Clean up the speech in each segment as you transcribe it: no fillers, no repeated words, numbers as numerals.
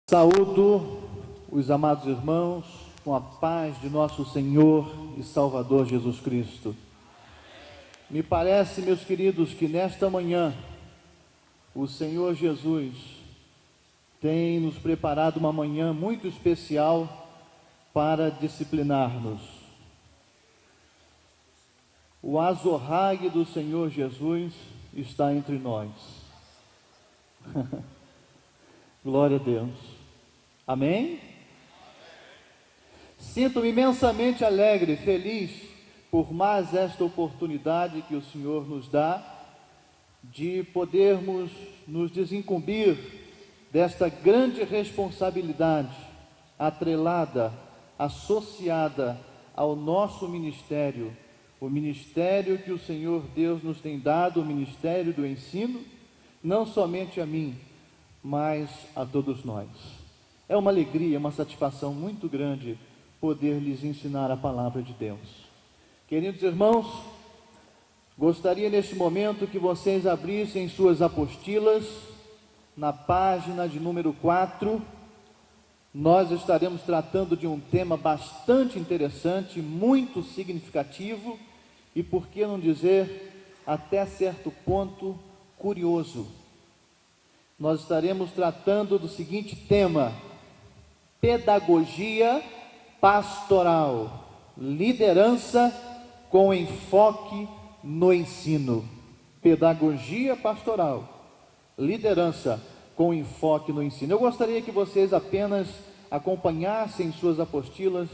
Saúdo os amados irmãos com a paz de nosso Senhor e Salvador Jesus Cristo. Me parece, meus queridos, que nesta manhã o Senhor Jesus tem nos preparado uma manhã muito especial para disciplinar-nos. O azorrague do Senhor Jesus está entre nós. Glória a Deus. Amém? Sinto-me imensamente alegre e feliz por mais esta oportunidade que o Senhor nos dá de podermos nos desincumbir desta grande responsabilidade atrelada, associada ao nosso ministério, o ministério que o Senhor Deus nos tem dado, o ministério do ensino, não somente a mim, mas a todos nós. É uma alegria, uma satisfação muito grande poder lhes ensinar a palavra de Deus. Queridos irmãos, gostaria neste momento que vocês abrissem suas apostilas na página de número 4. Nós estaremos tratando de um tema bastante interessante, muito significativo e, por que não dizer, até certo ponto curioso. Nós estaremos tratando do seguinte tema: pedagogia pastoral, liderança com enfoque no ensino. Pedagogia pastoral, liderança com enfoque no ensino. Eu gostaria que vocês apenas acompanhassem suas apostilas,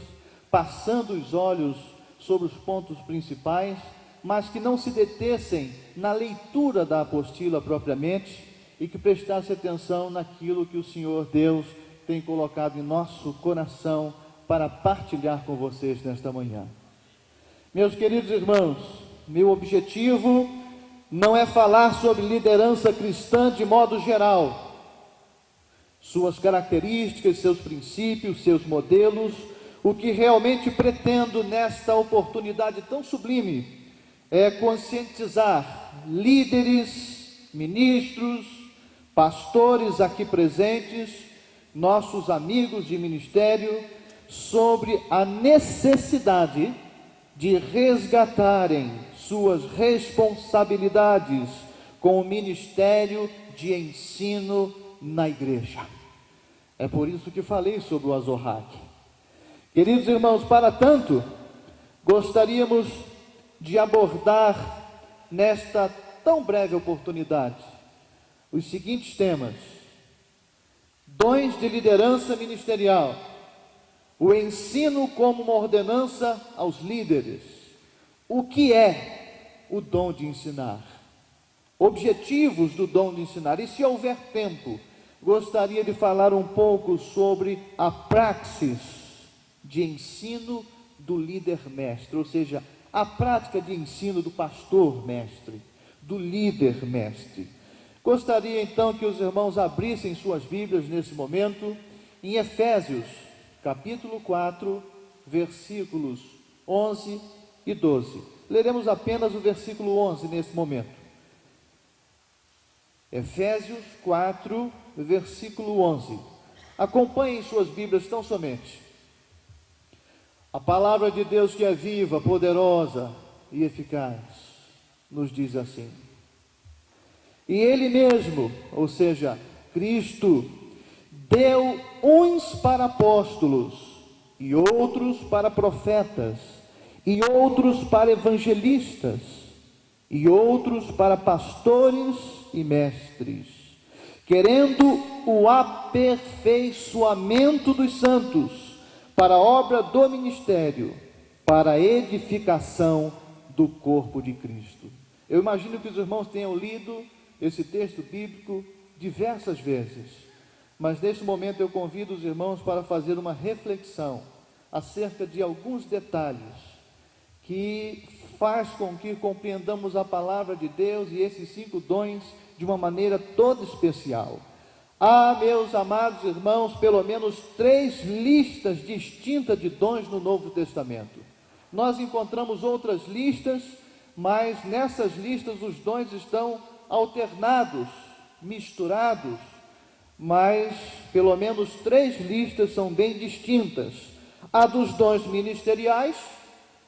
passando os olhos sobre os pontos principais, mas que não se detessem na leitura da apostila propriamente e que prestassem atenção naquilo que o Senhor Deus tem colocado em nosso coração para partilhar com vocês nesta manhã. Meus queridos irmãos, meu objetivo não é falar sobre liderança cristã de modo geral, suas características, seus princípios, seus modelos. O que realmente pretendo nesta oportunidade tão sublime é conscientizar líderes, ministros, pastores aqui presentes, nossos amigos de ministério, sobre a necessidade de resgatarem suas responsabilidades com o ministério de ensino na igreja. É por isso que falei sobre o azorrague. Queridos irmãos, para tanto, gostaríamos de abordar nesta tão breve oportunidade os seguintes temas: dons de liderança ministerial, o ensino como uma ordenança aos líderes, o que é o dom de ensinar, objetivos do dom de ensinar, e se houver tempo, gostaria de falar um pouco sobre a praxis de ensino do líder mestre, ou seja, a prática de ensino do pastor mestre, do líder mestre. Gostaria então que os irmãos abrissem suas Bíblias nesse momento, em Efésios, capítulo 4, versículos 11 e 12. Leremos apenas o versículo 11 nesse momento. Efésios 4, versículo 11. Acompanhem suas Bíblias tão somente. A palavra de Deus, que é viva, poderosa e eficaz, nos diz assim: e Ele mesmo, ou seja, Cristo, deu uns para apóstolos, e outros para profetas, e outros para evangelistas, e outros para pastores e mestres, querendo o aperfeiçoamento dos santos, para a obra do ministério, para a edificação do corpo de Cristo. Eu imagino que os irmãos tenham lido esse texto bíblico diversas vezes, mas neste momento eu convido os irmãos para fazer uma reflexão acerca de alguns detalhes que faz com que compreendamos a palavra de Deus e esses 5 dons de uma maneira toda especial. Há, meus amados irmãos, pelo menos 3 listas distintas de dons no Novo Testamento. Nós encontramos outras listas, mas nessas listas os dons estão alternados, misturados, mas pelo menos 3 listas são bem distintas. A dos dons ministeriais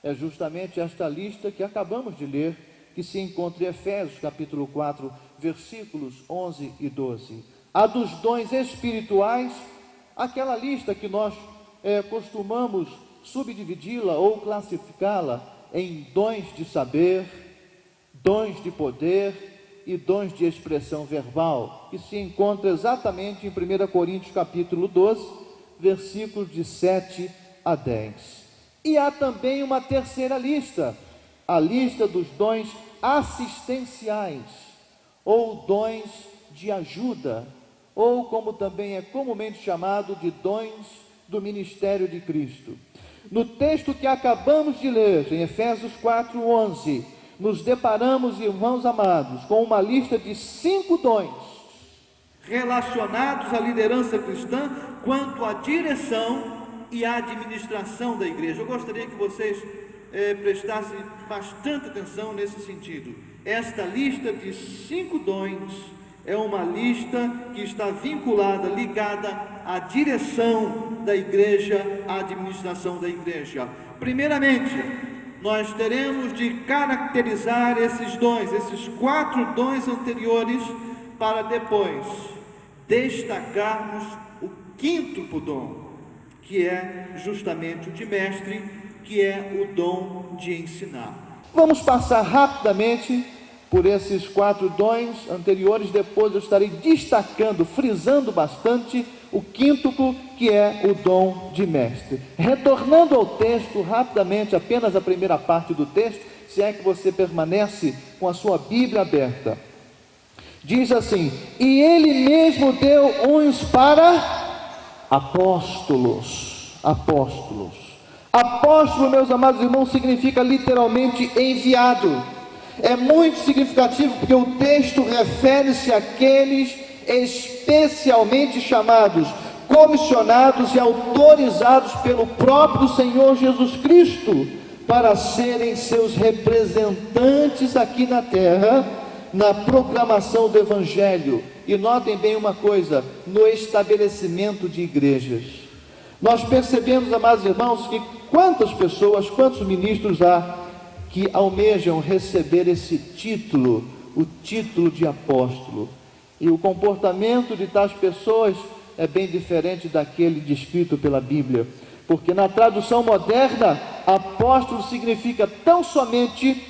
é justamente esta lista que acabamos de ler, que se encontra em Efésios capítulo 4, versículos 11 e 12. A dos dons espirituais, aquela lista que nós costumamos subdividi-la ou classificá-la em dons de saber, dons de poder e dons de expressão verbal, que se encontra exatamente em 1 Coríntios capítulo 12, versículos de 7 a 10. E há também uma terceira lista, a lista dos dons assistenciais, ou dons de ajuda, ou como também é comumente chamado de dons do ministério de Cristo. No texto que acabamos de ler, em Efésios 4:11, nos deparamos, irmãos amados, com uma lista de 5 dons relacionados à liderança cristã quanto à direção e à administração da igreja. Eu gostaria que vocês prestassem bastante atenção nesse sentido. Esta lista de 5 dons é uma lista que está vinculada, ligada à direção da igreja, à administração da igreja. Primeiramente, nós teremos de caracterizar esses dons, esses 4 dons anteriores, para depois destacarmos o 5º dom, que é justamente o de mestre, que é o dom de ensinar. Vamos passar rapidamente por esses 4 dons anteriores, depois eu estarei destacando, frisando bastante o 5º, que é o dom de mestre. Retornando ao texto rapidamente, apenas a primeira parte do texto, se é que você permanece com a sua Bíblia aberta. Diz assim: e ele mesmo deu uns para apóstolos. Apóstolo, meus amados irmãos, significa literalmente enviado. É muito significativo porque o texto refere-se àqueles especialmente chamados, comissionados e autorizados pelo próprio Senhor Jesus Cristo para serem seus representantes aqui na terra, na proclamação do Evangelho. E notem bem uma coisa: no estabelecimento de igrejas. Nós percebemos, amados irmãos, que quantas pessoas, quantos ministros há que almejam receber esse título, o título de apóstolo, e o comportamento de tais pessoas é bem diferente daquele descrito pela Bíblia, porque na tradução moderna, apóstolo significa tão somente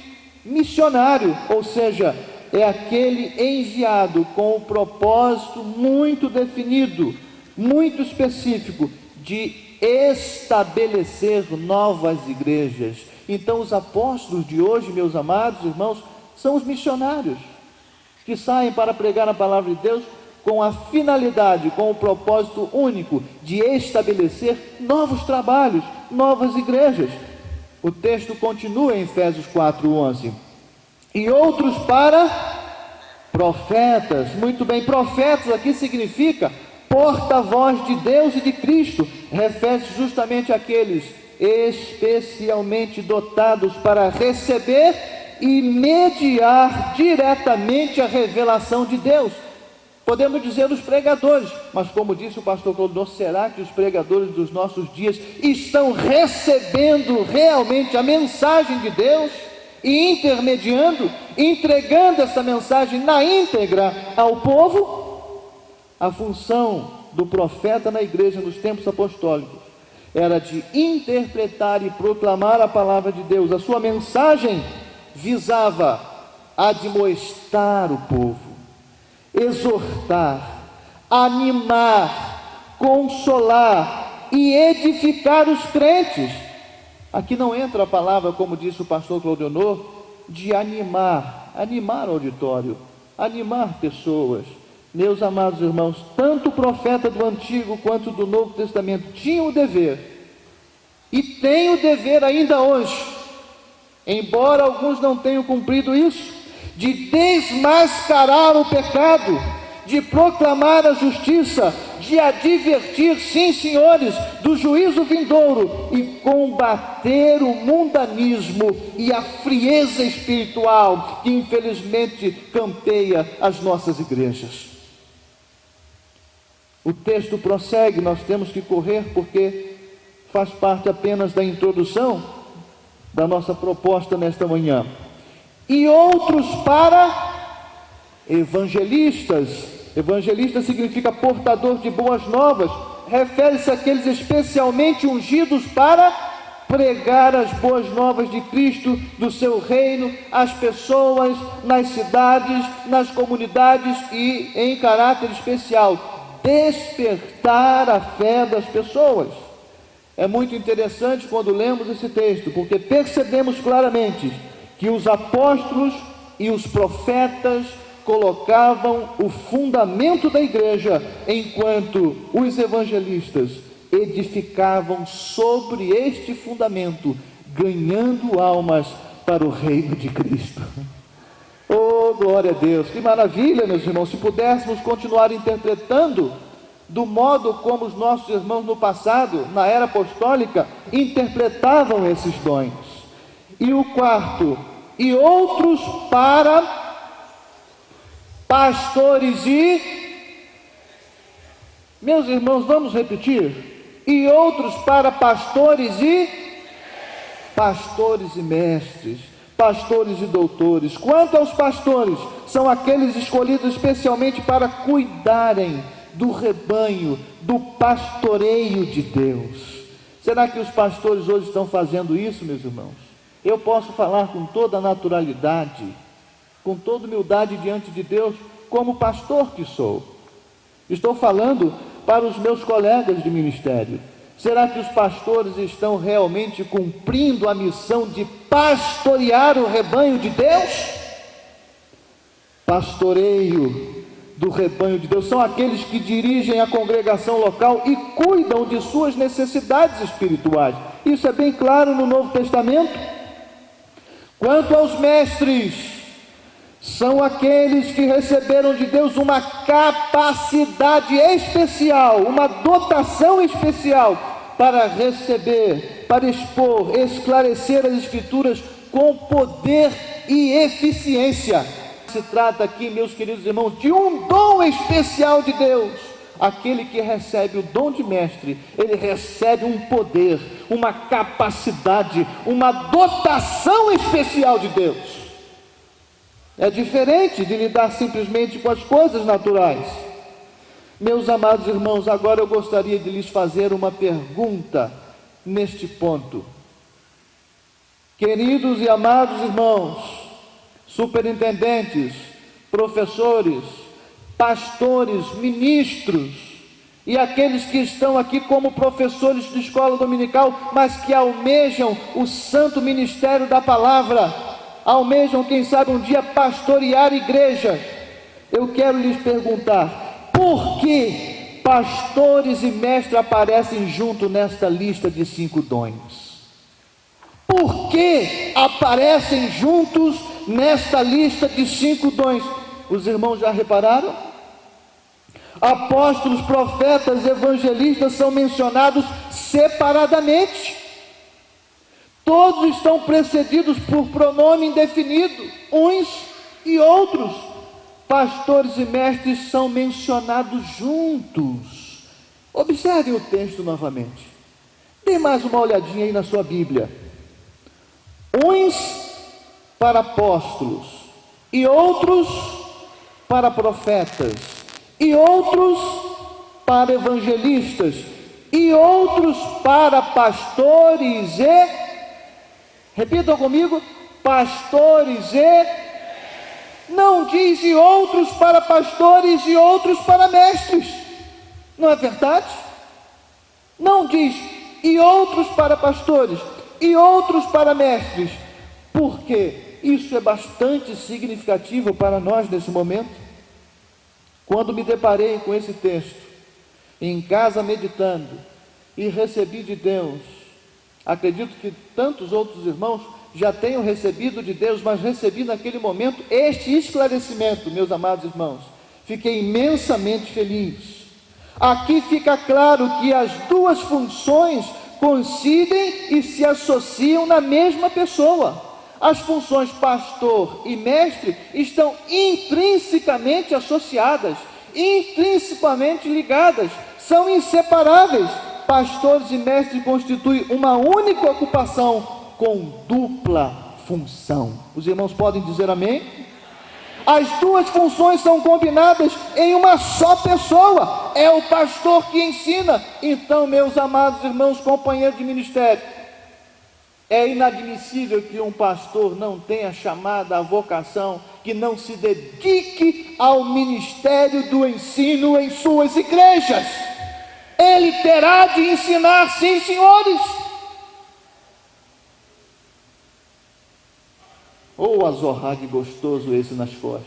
missionário, ou seja, é aquele enviado com um propósito muito definido, muito específico, de estabelecer novas igrejas. Então os apóstolos de hoje, meus amados irmãos, são os missionários que saem para pregar a palavra de Deus com a finalidade, com o propósito único de estabelecer novos trabalhos, novas igrejas. O texto continua em Efésios 4:11. E outros para profetas. Muito bem, profetas aqui significa porta-voz de Deus e de Cristo. Refere-se justamente àqueles especialmente dotados para receber e mediar diretamente a revelação de Deus. Podemos dizer os pregadores, mas como disse o pastor Claudio, será que os pregadores dos nossos dias estão recebendo realmente a mensagem de Deus e intermediando, entregando essa mensagem na íntegra ao povo? A função do profeta na igreja nos tempos apostólicos era de interpretar e proclamar a palavra de Deus. A sua mensagem visava admoestar o povo, exortar, animar, consolar e edificar os crentes. Aqui não entra a palavra, como disse o pastor Claudionor, de animar o auditório, animar pessoas. Meus amados irmãos, tanto o profeta do Antigo quanto do Novo Testamento tinham o dever, e têm o dever ainda hoje, embora alguns não tenham cumprido isso, de desmascarar o pecado, de proclamar a justiça, de advertir, sim senhores, do juízo vindouro e combater o mundanismo e a frieza espiritual que infelizmente campeia as nossas igrejas. O texto prossegue, nós temos que correr porque faz parte apenas da introdução da nossa proposta nesta manhã. E outros para evangelistas. Evangelista significa portador de boas novas, refere-se àqueles especialmente ungidos para pregar as boas novas de Cristo, do seu reino, às pessoas, nas cidades, nas comunidades e em caráter especial, despertar a fé das pessoas. É muito interessante quando lemos esse texto, porque percebemos claramente que os apóstolos e os profetas colocavam o fundamento da igreja, enquanto os evangelistas edificavam sobre este fundamento, ganhando almas para o reino de Cristo. Oh, glória a Deus, que maravilha, meus irmãos, se pudéssemos continuar interpretando do modo como os nossos irmãos no passado, na era apostólica, interpretavam esses dons. E o quarto, e outros para pastores e... Meus irmãos, vamos repetir? E outros para pastores e... Pastores e mestres, pastores e doutores. Quanto aos pastores, são aqueles escolhidos especialmente para cuidarem do rebanho, do pastoreio de Deus. Será que os pastores hoje estão fazendo isso, meus irmãos? Eu posso falar com toda naturalidade, com toda humildade diante de Deus, como pastor que sou. Estou falando para os meus colegas de ministério. Será que os pastores estão realmente cumprindo a missão de pastorear o rebanho de Deus? Pastoreio do rebanho de Deus são aqueles que dirigem a congregação local e cuidam de suas necessidades espirituais. Isso é bem claro no Novo Testamento. Quanto aos mestres, são aqueles que receberam de Deus uma capacidade especial, uma dotação especial para receber, para expor, esclarecer as Escrituras com poder e eficiência. Se trata aqui, meus queridos irmãos, de um dom especial de Deus. Aquele que recebe o dom de mestre, ele recebe um poder, uma capacidade, uma dotação especial de Deus. É diferente de lidar simplesmente com as coisas naturais. Meus amados irmãos, agora eu gostaria de lhes fazer uma pergunta neste ponto. Queridos e amados irmãos, superintendentes, professores, pastores, ministros e aqueles que estão aqui como professores de escola dominical, mas que almejam o santo ministério da palavra, almejam, quem sabe, um dia pastorear igrejas. Eu quero lhes perguntar, por que pastores e mestres aparecem junto nesta lista de 5 dons? Por que aparecem juntos nesta lista de 5 dons? Os irmãos já repararam? Apóstolos, profetas, evangelistas são mencionados separadamente. Todos estão precedidos por pronome indefinido, uns e outros. Pastores e mestres são mencionados juntos. Observem o texto novamente. Dê mais uma olhadinha aí na sua Bíblia. Uns para apóstolos, e outros para profetas, e outros para evangelistas, e outros para pastores e... Repitam comigo, pastores e... Não diz e outros para pastores e outros para mestres. Não é verdade? Não diz e outros para pastores e outros para mestres. Por quê? Isso é bastante significativo para nós nesse momento. Quando me deparei com esse texto, em casa meditando, e recebi de Deus, acredito que tantos outros irmãos já tenham recebido de Deus, mas recebi naquele momento este esclarecimento, meus amados irmãos. Fiquei imensamente feliz. Aqui fica claro que as duas funções coincidem e se associam na mesma pessoa. As funções pastor e mestre estão intrinsecamente associadas intrinsecamente ligadas, são inseparáveis. Pastores e mestres constituem uma única ocupação com dupla função. Os irmãos podem dizer amém? As duas funções são combinadas em uma só pessoa, é o pastor que ensina. Então, meus amados irmãos, companheiros de ministério, é inadmissível que um pastor não tenha chamada, a vocação, que não se dedique ao ministério do ensino em suas igrejas. Ele terá de ensinar, sim, senhores. Oh, azorrague gostoso esse nas costas.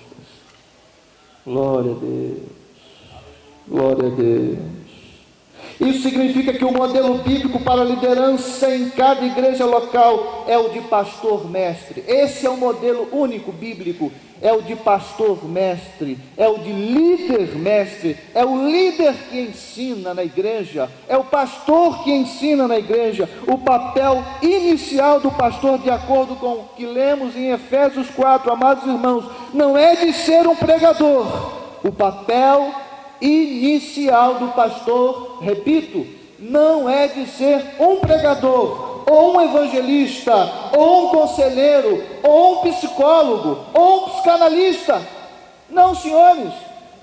Glória a Deus. Glória a Deus. Isso significa que o modelo bíblico para a liderança em cada igreja local é o de pastor-mestre. Esse é o modelo único bíblico, é o de pastor-mestre, é o de líder-mestre, é o líder que ensina na igreja, é o pastor que ensina na igreja. O papel inicial do pastor, de acordo com o que lemos em Efésios 4, amados irmãos, não é de ser um pregador. O papel inicial do pastor, repito, não é de ser um pregador, ou um evangelista, ou um conselheiro, ou um psicólogo, ou um psicanalista. Não, senhores.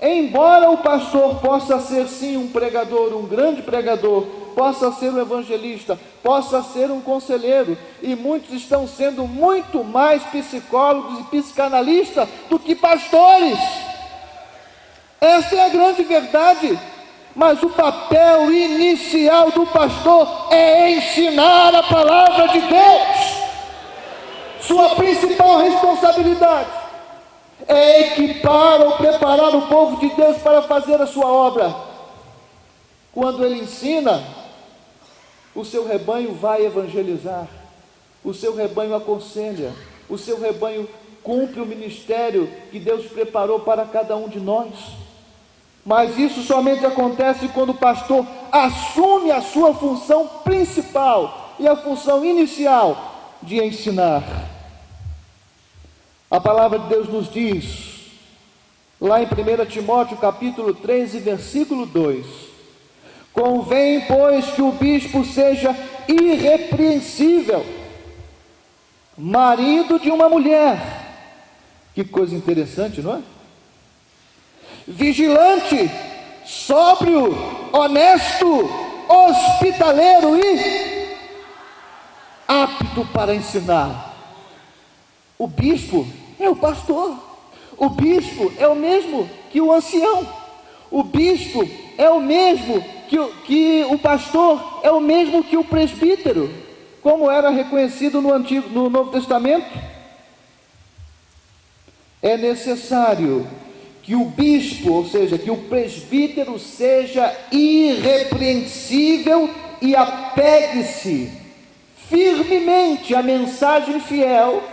Embora o pastor possa ser sim um pregador, um grande pregador, possa ser um evangelista, possa ser um conselheiro, e muitos estão sendo muito mais psicólogos e psicanalistas do que pastores. Essa é a grande verdade. Mas o papel inicial do pastor é ensinar a palavra de Deus. Sua principal responsabilidade é equipar ou preparar o povo de Deus para fazer a sua obra. Quando ele ensina, o seu rebanho vai evangelizar, o seu rebanho aconselha, o seu rebanho cumpre o ministério que Deus preparou para cada um de nós. Mas isso somente acontece quando o pastor assume a sua função principal e a função inicial de ensinar. A palavra de Deus nos diz, lá em 1 Timóteo capítulo 13, versículo 2: convém, pois, que o bispo seja irrepreensível, marido de uma mulher. Que coisa interessante, não é? Vigilante, sóbrio, honesto, hospitaleiro e apto para ensinar. O bispo é o pastor. O bispo é o mesmo que o ancião. O bispo é o mesmo que o pastor, é o mesmo que o presbítero, como era reconhecido no Novo Testamento. É necessário que o bispo, ou seja, que o presbítero seja irrepreensível e apegue-se firmemente à mensagem fiel,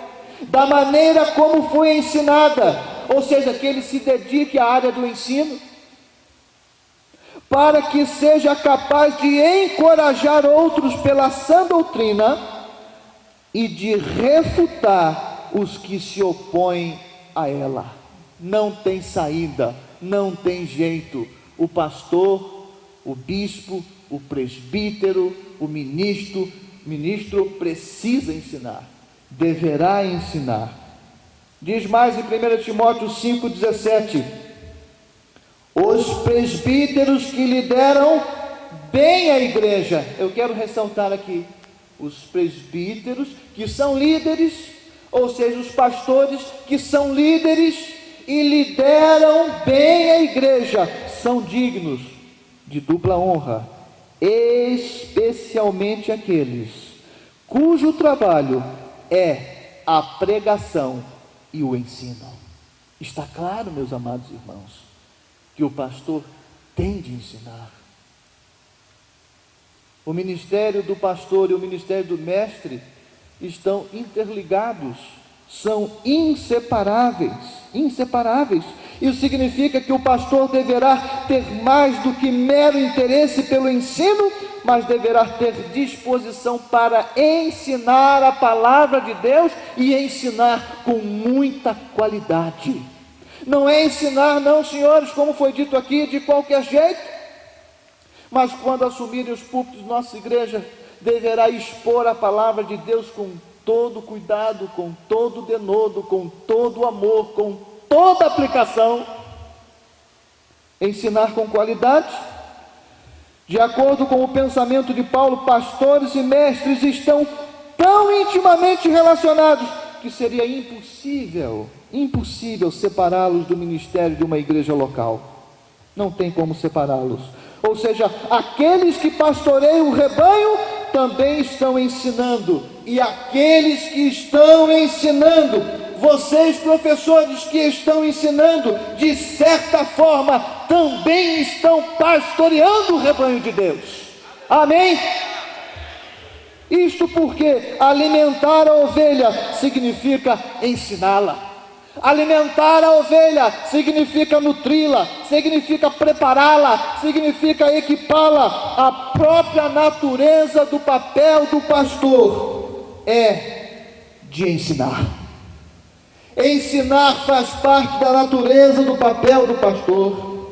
da maneira como foi ensinada, ou seja, que ele se dedique à área do ensino, para que seja capaz de encorajar outros pela sã doutrina e de refutar os que se opõem a ela. Não tem saída, não tem jeito. O pastor, o bispo, o presbítero, o ministro precisa ensinar, deverá ensinar. Diz mais em 1 Timóteo 5,17: os presbíteros que lideram bem a igreja. Eu quero ressaltar aqui, os presbíteros que são líderes, ou seja, os pastores que são líderes e lideram bem a igreja, são dignos de dupla honra, especialmente aqueles cujo trabalho é a pregação e o ensino. Está claro, meus amados irmãos, que o pastor tem de ensinar. O ministério do pastor e o ministério do mestre estão interligados, são inseparáveis. Isso significa que o pastor deverá ter mais do que mero interesse pelo ensino, mas deverá ter disposição para ensinar a palavra de Deus e ensinar com muita qualidade. Não é ensinar, não, senhores, como foi dito aqui, de qualquer jeito, mas quando assumirem os púlpitos de nossa igreja, deverá expor a palavra de Deus com todo cuidado, com todo denodo, com todo amor, com toda aplicação. Ensinar com qualidade. De acordo com o pensamento de Paulo, pastores e mestres estão tão intimamente relacionados que seria impossível separá-los do ministério de uma igreja local. Não tem como separá-los. Ou seja, aqueles que pastoreiam o rebanho também estão ensinando, e aqueles que estão ensinando, vocês professores que estão ensinando, de certa forma, também estão pastoreando o rebanho de Deus. Amém? Isto porque alimentar a ovelha significa ensiná-la. Alimentar a ovelha significa nutri-la, significa prepará-la, significa equipá-la. A própria natureza do papel do pastor é de ensinar. Ensinar faz parte da natureza do papel do pastor.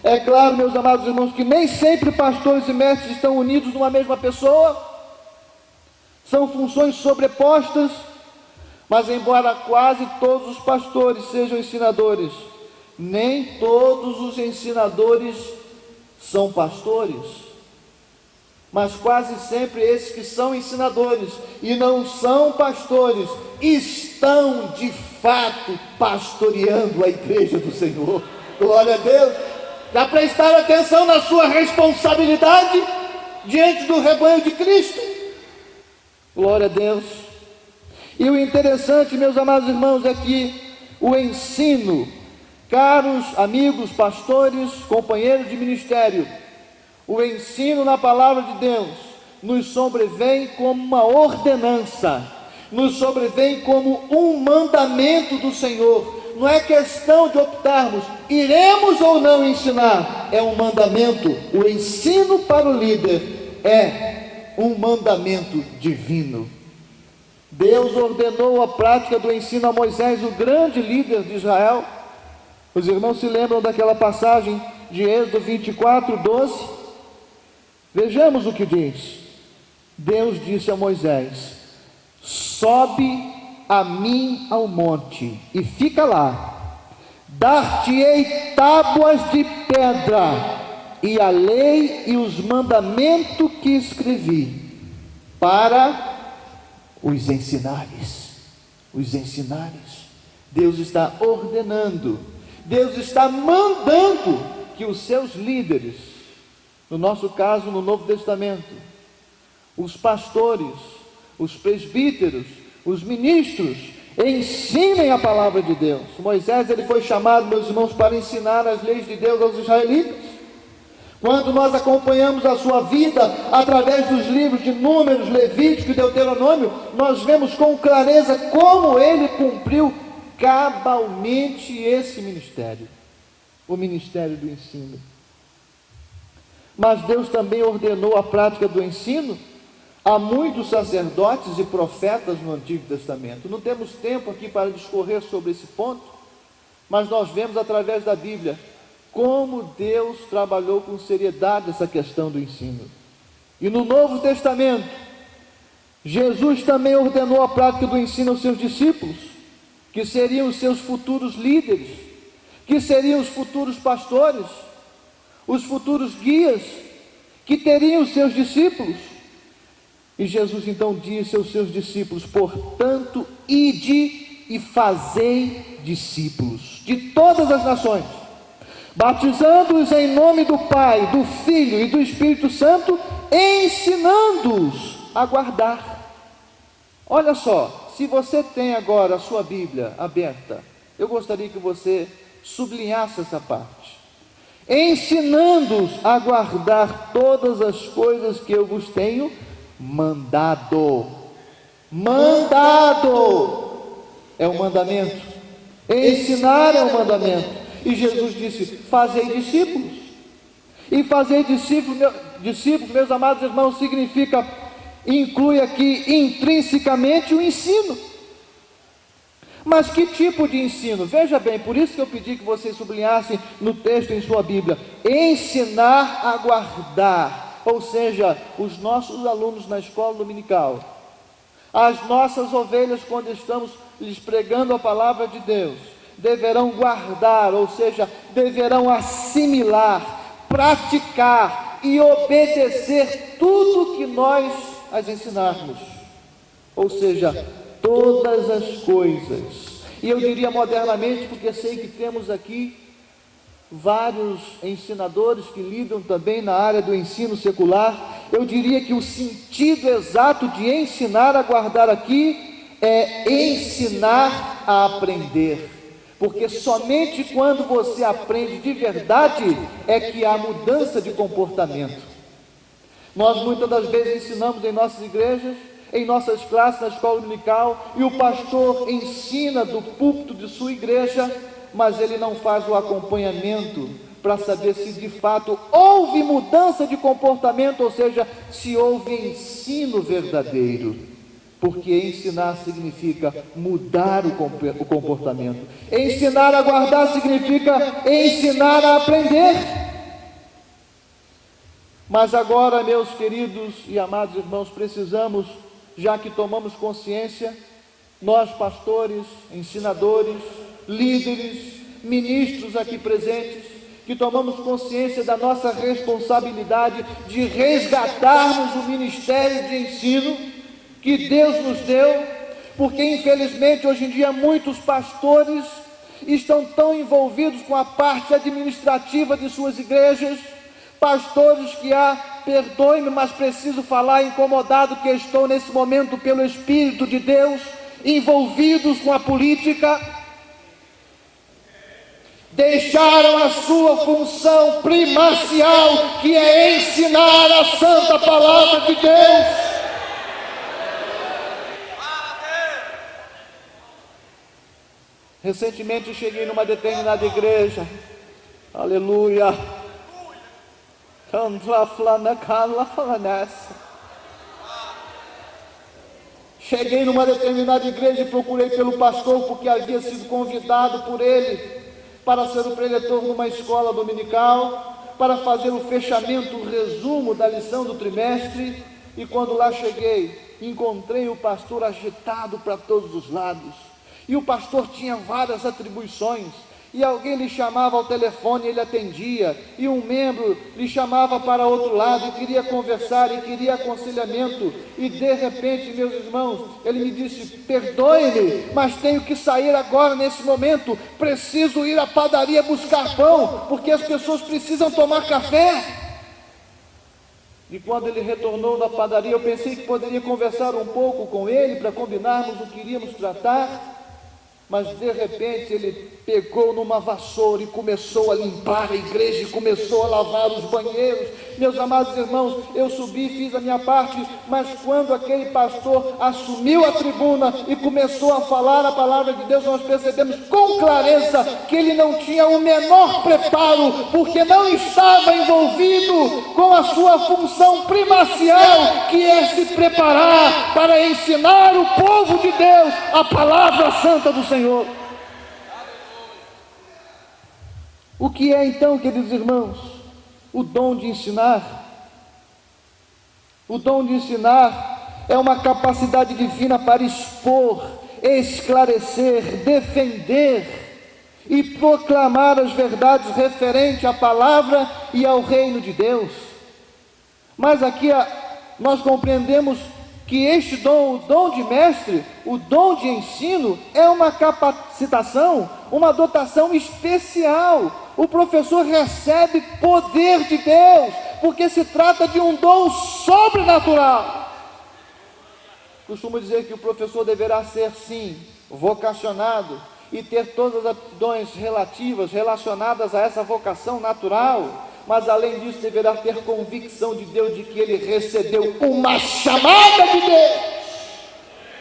É claro, meus amados irmãos, que nem sempre pastores e mestres estão unidos numa mesma pessoa. São funções sobrepostas. Mas embora quase todos os pastores sejam ensinadores, nem todos os ensinadores são pastores. Mas quase sempre esses que são ensinadores e não são pastores, estão de fato pastoreando a igreja do Senhor. Glória a Deus. Já prestaram atenção na sua responsabilidade diante do rebanho de Cristo? Glória a Deus. E o interessante, meus amados irmãos, é que o ensino, caros amigos, pastores, companheiros de ministério, o ensino na palavra de Deus nos sobrevém como uma ordenança, nos sobrevém como um mandamento do Senhor. Não é questão de optarmos, iremos ou não ensinar, é um mandamento. O ensino para o líder é um mandamento divino. Deus ordenou a prática do ensino a Moisés, o grande líder de Israel. Os irmãos se lembram daquela passagem de Êxodo 24, 12? Vejamos o que diz. Deus disse a Moisés: sobe a mim ao monte e fica lá, dar-te-ei tábuas de pedra e a lei e os mandamentos que escrevi, para os ensinares. Deus está ordenando, Deus está mandando que os seus líderes, no nosso caso no Novo Testamento, os pastores, os presbíteros, os ministros, ensinem a palavra de Deus. Moisés, ele foi chamado, meus irmãos, para ensinar as leis de Deus aos israelitas. Quando nós acompanhamos a sua vida através dos livros de Números, Levítico e Deuteronômio, nós vemos com clareza como ele cumpriu cabalmente esse ministério, o ministério do ensino. Mas Deus também ordenou a prática do ensino a muitos sacerdotes e profetas no Antigo Testamento. Não temos tempo aqui para discorrer sobre esse ponto, mas nós vemos através da Bíblia como Deus trabalhou com seriedade essa questão do ensino. E no Novo Testamento, Jesus também ordenou a prática do ensino aos seus discípulos, que seriam os seus futuros líderes, que seriam os futuros pastores, os futuros guias, que teriam os seus discípulos. E Jesus então disse aos seus discípulos: portanto, ide e fazei discípulos de todas as nações, batizando-os em nome do Pai, do Filho e do Espírito Santo, ensinando-os a guardar. Olha só, se você tem agora a sua Bíblia aberta, eu gostaria que você sublinhasse essa parte. Ensinando-os a guardar todas as coisas que eu vos tenho mandado. É um mandamento. Ensinar é um mandamento. E Jesus disse: fazei discípulos. E fazer discípulos, meus amados irmãos, inclui aqui intrinsecamente o ensino. Mas que tipo de ensino? Veja bem, por isso que eu pedi que vocês sublinhassem no texto em sua Bíblia: ensinar a guardar, ou seja, os nossos alunos na escola dominical, as nossas ovelhas, quando estamos lhes pregando a palavra de Deus, deverão guardar, ou seja, deverão assimilar, praticar e obedecer tudo que nós as ensinarmos, ou seja, todas as coisas. E eu diria modernamente, porque sei que temos aqui vários ensinadores que lidam também na área do ensino secular, eu diria que o sentido exato de ensinar a guardar aqui é ensinar a aprender, porque somente quando você aprende de verdade é que há mudança de comportamento. Nós muitas das vezes ensinamos em nossas igrejas, em nossas classes, na escola dominical, e o pastor ensina do púlpito de sua igreja, mas ele não faz o acompanhamento para saber se de fato houve mudança de comportamento, ou seja, se houve ensino verdadeiro, porque ensinar significa mudar o comportamento, ensinar a guardar significa ensinar a aprender. Mas agora, meus queridos e amados irmãos, precisamos, já que tomamos consciência, nós pastores, ensinadores, líderes, ministros aqui presentes, que tomamos consciência da nossa responsabilidade de resgatarmos o ministério de ensino que Deus nos deu, porque infelizmente hoje em dia muitos pastores estão tão envolvidos com a parte administrativa de suas igrejas, pastores que perdoe-me, mas preciso falar, incomodado que estou nesse momento pelo Espírito de Deus, envolvidos com a política, deixaram a sua função primacial, que é ensinar a santa palavra de Deus. Recentemente cheguei numa determinada igreja, aleluia, cheguei numa determinada igreja e procurei pelo pastor, porque havia sido convidado por ele para ser o preletor numa escola dominical, para fazer o fechamento, o resumo da lição do trimestre. E quando lá cheguei, encontrei o pastor agitado para todos os lados, e o pastor tinha várias atribuições, e alguém lhe chamava ao telefone, ele atendia, e um membro lhe chamava para outro lado, e queria conversar, e queria aconselhamento, e de repente, meus irmãos, ele me disse: perdoe-me, mas tenho que sair agora nesse momento, preciso ir à padaria buscar pão, porque as pessoas precisam tomar café. E quando ele retornou da padaria, eu pensei que poderia conversar um pouco com ele, para combinarmos o que iríamos tratar, mas de repente ele pegou numa vassoura e começou a limpar a igreja, e começou a lavar os banheiros. Meus amados irmãos, eu subi, fiz a minha parte, mas quando aquele pastor assumiu a tribuna e começou a falar a palavra de Deus, nós percebemos com clareza que ele não tinha o menor preparo, porque não estava envolvido com a sua função primacial, que é se preparar para ensinar o povo de Deus a palavra santa do Senhor. O que é então, queridos irmãos, o dom de ensinar? O dom de ensinar é uma capacidade divina para expor, esclarecer, defender e proclamar as verdades referentes à palavra e ao reino de Deus. Mas aqui nós compreendemos que este dom, o dom de mestre, o dom de ensino, é uma capacitação, uma dotação especial. O professor recebe poder de Deus, porque se trata de um dom sobrenatural. Costumo dizer que o professor deverá ser, sim, vocacionado e ter todas as aptidões relacionadas a essa vocação natural, mas além disso deverá ter convicção de Deus de que ele recebeu uma chamada de Deus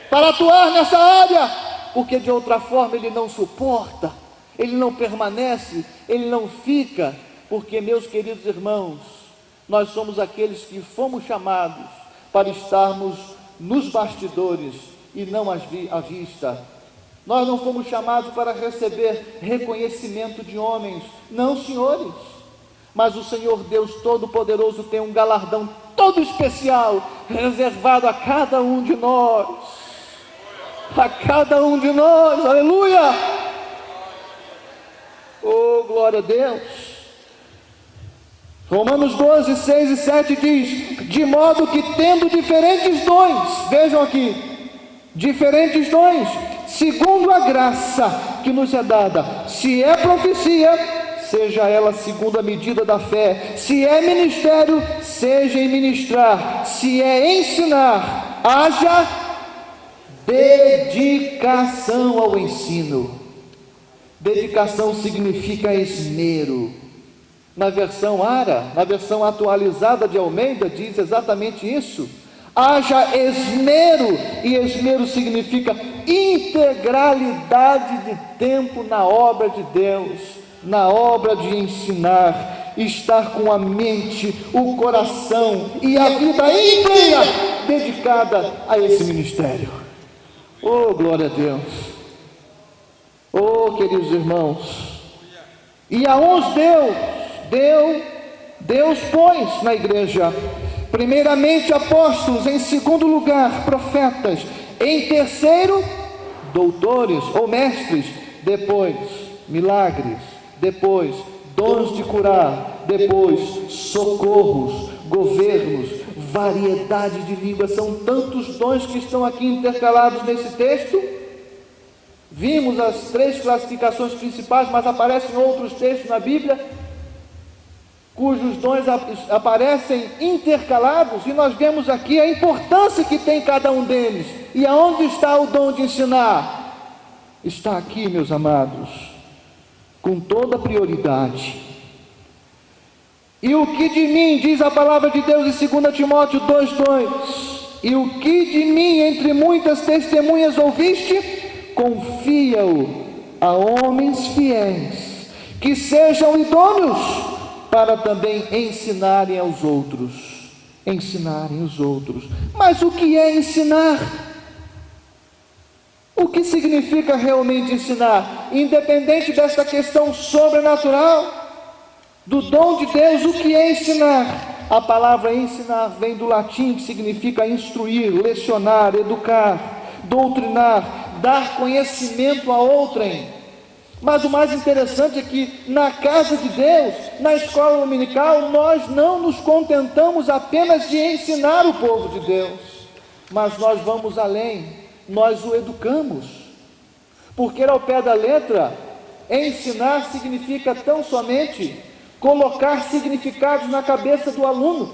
para atuar nessa área, porque de outra forma ele não suporta, ele não permanece, ele não fica, porque, meus queridos irmãos, nós somos aqueles que fomos chamados para estarmos nos bastidores e não à vista. Nós não fomos chamados para receber reconhecimento de homens, não, senhores. Mas o Senhor Deus Todo-Poderoso tem um galardão todo especial, reservado a cada um de nós. A cada um de nós, aleluia! Oh, glória a Deus! Romanos 12, 6 e 7 diz: de modo que tendo diferentes dons, vejam aqui, diferentes dons, segundo a graça que nos é dada, se é profecia, seja ela segundo a medida da fé, se é ministério, seja em ministrar, se é ensinar, haja dedicação ao ensino. Dedicação significa esmero. Na versão ARA, na versão atualizada de Almeida, diz exatamente isso. Haja esmero, e esmero significa integralidade de tempo na obra de Deus, na obra de ensinar, estar com a mente, o coração e a vida inteira dedicada a esse ministério. Oh, glória a Deus! Oh, queridos irmãos, e a uns Deus pôs na igreja, primeiramente apóstolos, em segundo lugar profetas, em terceiro doutores ou mestres, depois milagres, depois dons de curar, depois socorros, governos, variedade de línguas. São tantos dons que estão aqui intercalados nesse texto. Vimos as 3 classificações principais, mas aparecem outros textos na Bíblia cujos dons aparecem intercalados, e nós vemos aqui a importância que tem cada um deles. E aonde está o dom de ensinar? Está aqui, meus amados, com toda prioridade. E o que de mim, diz a palavra de Deus em 2 Timóteo 2:2, e o que de mim entre muitas testemunhas ouviste, confia-o a homens fiéis, que sejam idôneos para também ensinarem aos outros. Ensinarem os outros. Mas o que é ensinar? O que significa realmente ensinar? Independente desta questão sobrenatural, do dom de Deus, o que é ensinar? A palavra ensinar vem do latim, que significa instruir, lecionar, educar, doutrinar, dar conhecimento a outrem. Mas o mais interessante é que na casa de Deus, na escola dominical, nós não nos contentamos apenas de ensinar o povo de Deus, mas nós vamos além, nós o educamos. Porque ao pé da letra, ensinar significa tão somente colocar significados na cabeça do aluno.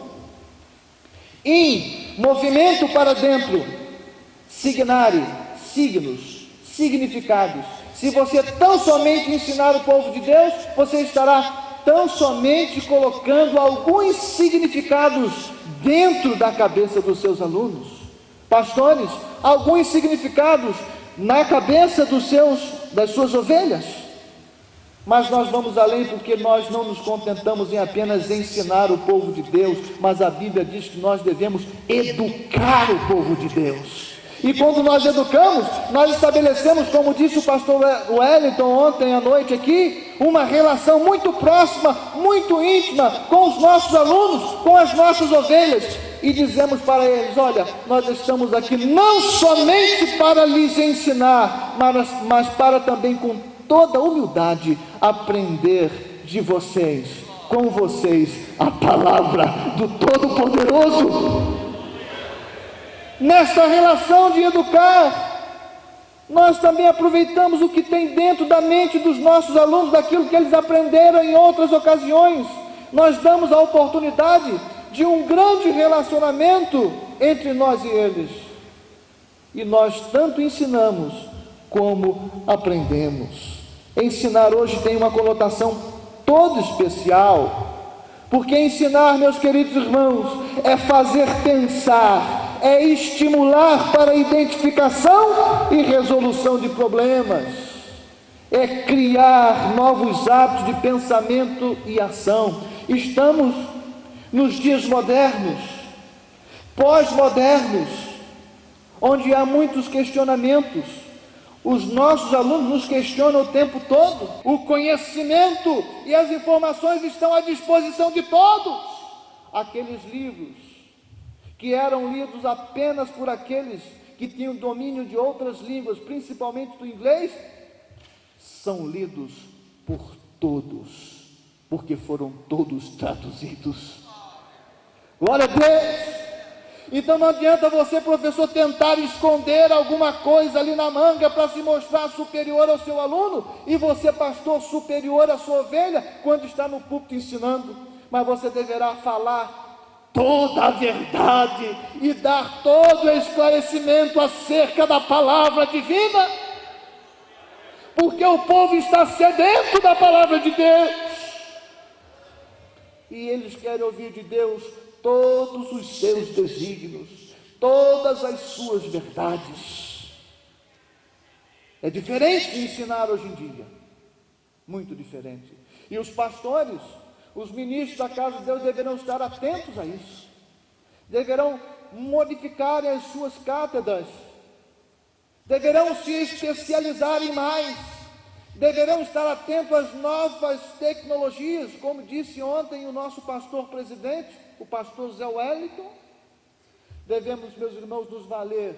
Movimento para dentro, signare, signos, significados. Se você tão somente ensinar o povo de Deus, você estará tão somente colocando alguns significados dentro da cabeça dos seus alunos. Pastores, alguns significados na cabeça das suas ovelhas. Mas nós vamos além, porque nós não nos contentamos em apenas ensinar o povo de Deus, mas a Bíblia diz que nós devemos educar o povo de Deus. E quando nós educamos, nós estabelecemos, como disse o pastor Wellington ontem à noite aqui, uma relação muito próxima, muito íntima com os nossos alunos, com as nossas ovelhas, e dizemos para eles: olha, nós estamos aqui não somente para lhes ensinar, mas para também com toda humildade aprender de vocês, com vocês, a palavra do Todo-Poderoso. Nesta relação de educar, nós também aproveitamos o que tem dentro da mente dos nossos alunos, daquilo que eles aprenderam em outras ocasiões. Nós damos a oportunidade de um grande relacionamento entre nós e eles. E nós tanto ensinamos como aprendemos. Ensinar hoje tem uma conotação toda especial, porque ensinar, meus queridos irmãos, é fazer pensar, é estimular para a identificação e resolução de problemas, é criar novos hábitos de pensamento e ação. Estamos nos dias modernos, pós-modernos, onde há muitos questionamentos, Os nossos alunos nos questionam o tempo todo. O conhecimento e as informações estão à disposição de todos. Aqueles livros que eram lidos apenas por aqueles que tinham domínio de outras línguas, principalmente do inglês, são lidos por todos, porque foram todos traduzidos. Glória a Deus! Então não adianta você, professor, tentar esconder alguma coisa ali na manga para se mostrar superior ao seu aluno, e você, pastor, superior à sua ovelha, quando está no púlpito ensinando. Mas você deverá falar toda a verdade e dar todo o esclarecimento acerca da palavra divina, porque o povo está sedento da palavra de Deus, e eles querem ouvir de Deus todos os seus desígnios, todas as suas verdades. É diferente de ensinar hoje em dia, muito diferente. E os pastores, os ministros da casa de Deus deverão estar atentos a isso, deverão modificar as suas cátedras, deverão se especializarem mais, deverão estar atentos às novas tecnologias, como disse ontem o nosso pastor presidente, o pastor Zé Wellington. Devemos, meus irmãos, nos valer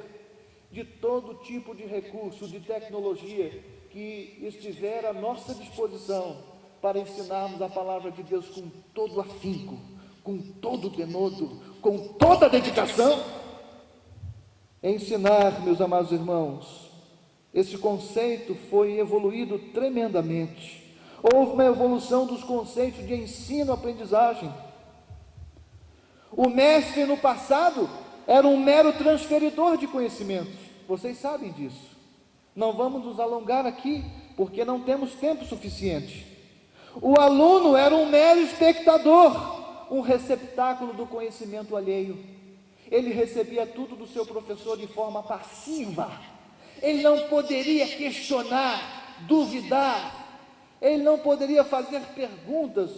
de todo tipo de recurso, de tecnologia que estiver à nossa disposição para ensinarmos a palavra de Deus com todo afinco, com todo denodo, com toda dedicação. Ensinar, meus amados irmãos, esse conceito foi evoluído tremendamente. Houve uma evolução dos conceitos de ensino-aprendizagem. O mestre no passado era um mero transferidor de conhecimentos, vocês sabem disso. Não vamos nos alongar aqui, porque não temos tempo suficiente. O aluno era um mero espectador, um receptáculo do conhecimento alheio. Ele recebia tudo do seu professor de forma passiva. Ele não poderia questionar, duvidar, ele não poderia fazer perguntas,